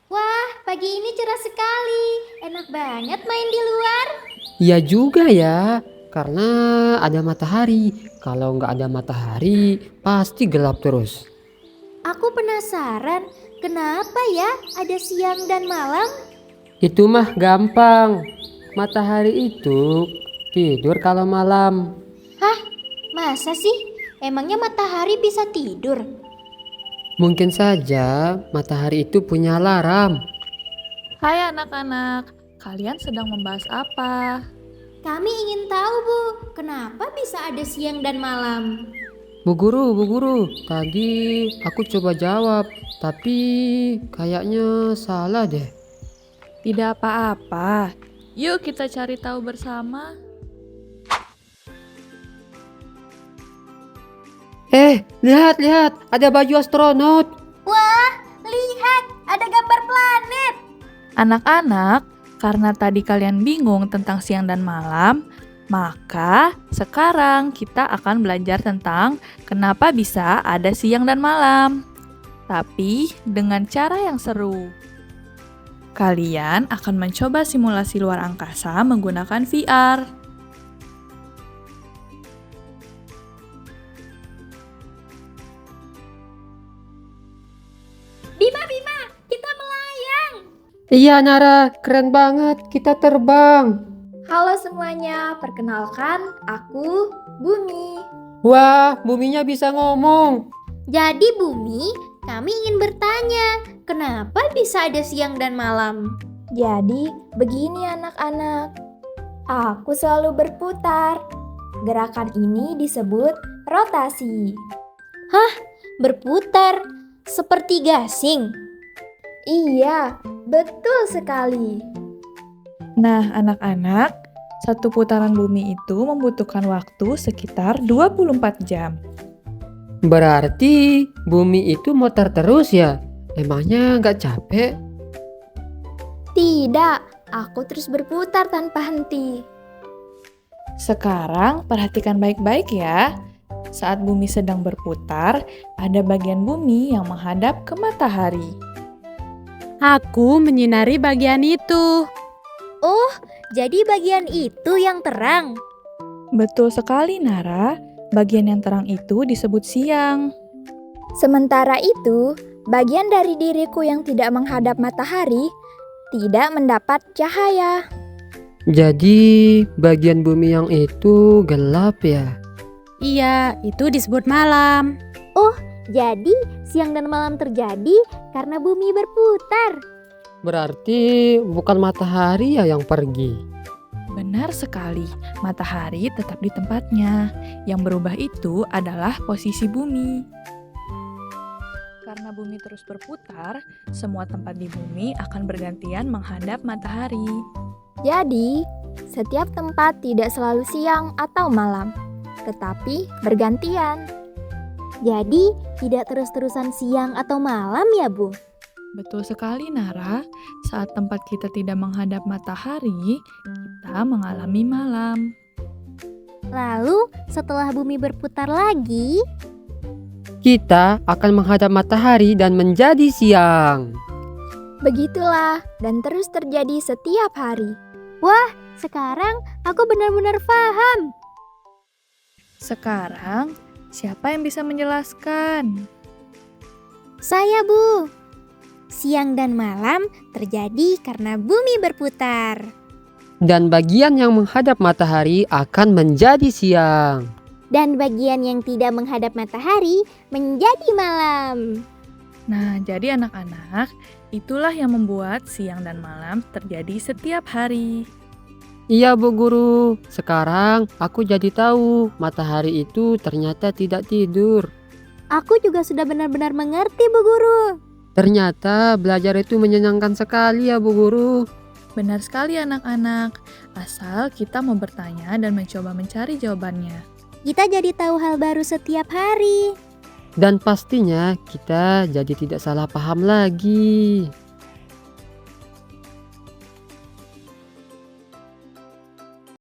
Wah, pagi ini cerah sekali. Enak banget main di luar. Iya juga ya, karena ada matahari. Kalau nggak ada matahari, pasti gelap terus. Aku penasaran, kenapa ya ada siang dan malam? Itu mah gampang. Matahari itu tidur kalau malam. Hah? Masa sih? Emangnya matahari bisa tidur? Mungkin saja matahari itu punya alarm. Hai anak-anak, kalian sedang membahas apa? Kami ingin tahu, Bu, kenapa bisa ada siang dan malam? Bu guru, tadi aku coba jawab, tapi kayaknya salah deh. Tidak apa-apa, yuk kita cari tahu bersama. Lihat, ada baju astronot. Wah, lihat, ada gambar planet. Anak-anak, karena tadi kalian bingung tentang siang dan malam, maka sekarang kita akan belajar tentang kenapa bisa ada siang dan malam. Tapi dengan cara yang seru. Kalian akan mencoba simulasi luar angkasa menggunakan VR. Bima, kita melayang. Iya Nara, keren banget, kita terbang. Halo semuanya, perkenalkan aku Bumi. Wah, buminya bisa ngomong. Jadi Bumi, kami ingin bertanya, kenapa bisa ada siang dan malam? Jadi, begini anak-anak. Aku selalu berputar. Gerakan ini disebut rotasi. Berputar seperti gasing. Iya, betul sekali. Nah, anak-anak, satu putaran bumi itu membutuhkan waktu sekitar 24 jam. Berarti bumi itu muter terus ya? Emangnya nggak capek? Tidak, aku terus berputar tanpa henti. Sekarang perhatikan baik-baik ya. Saat bumi sedang berputar, ada bagian bumi yang menghadap ke matahari. Aku menyinari bagian itu. Oh, jadi bagian itu yang terang. Betul sekali, Nara. Bagian yang terang itu disebut siang. Sementara itu, bagian dari diriku yang tidak menghadap matahari tidak mendapat cahaya. Jadi bagian bumi yang itu gelap ya? Iya, itu disebut malam. Jadi siang dan malam terjadi karena bumi berputar. Berarti bukan matahari ya yang pergi. Benar sekali, matahari tetap di tempatnya. Yang berubah itu adalah posisi bumi. Karena bumi terus berputar, semua tempat di bumi akan bergantian menghadap matahari. Jadi, setiap tempat tidak selalu siang atau malam, tetapi bergantian. Jadi tidak terus-terusan siang atau malam ya, Bu? Betul sekali, Nara. Saat tempat kita tidak menghadap matahari, kita mengalami malam. Lalu setelah bumi berputar lagi, Kita akan menghadap matahari dan menjadi siang. Begitulah, dan terus terjadi setiap hari. sekarang aku benar-benar paham. Sekarang, siapa yang bisa menjelaskan? Saya, Bu. Siang dan malam terjadi karena bumi berputar. Dan bagian yang menghadap matahari akan menjadi siang. dan bagian yang tidak menghadap matahari menjadi malam. Nah, jadi anak-anak, itulah yang membuat siang dan malam terjadi setiap hari. Iya Bu Guru, sekarang aku jadi tahu matahari itu ternyata tidak tidur. Aku juga sudah benar-benar mengerti, Bu Guru. Ternyata belajar itu menyenangkan sekali ya Bu Guru. Benar sekali anak-anak, asal kita mau bertanya dan mencoba mencari jawabannya. Kita jadi tahu hal baru setiap hari. Dan pastinya kita jadi tidak salah paham lagi.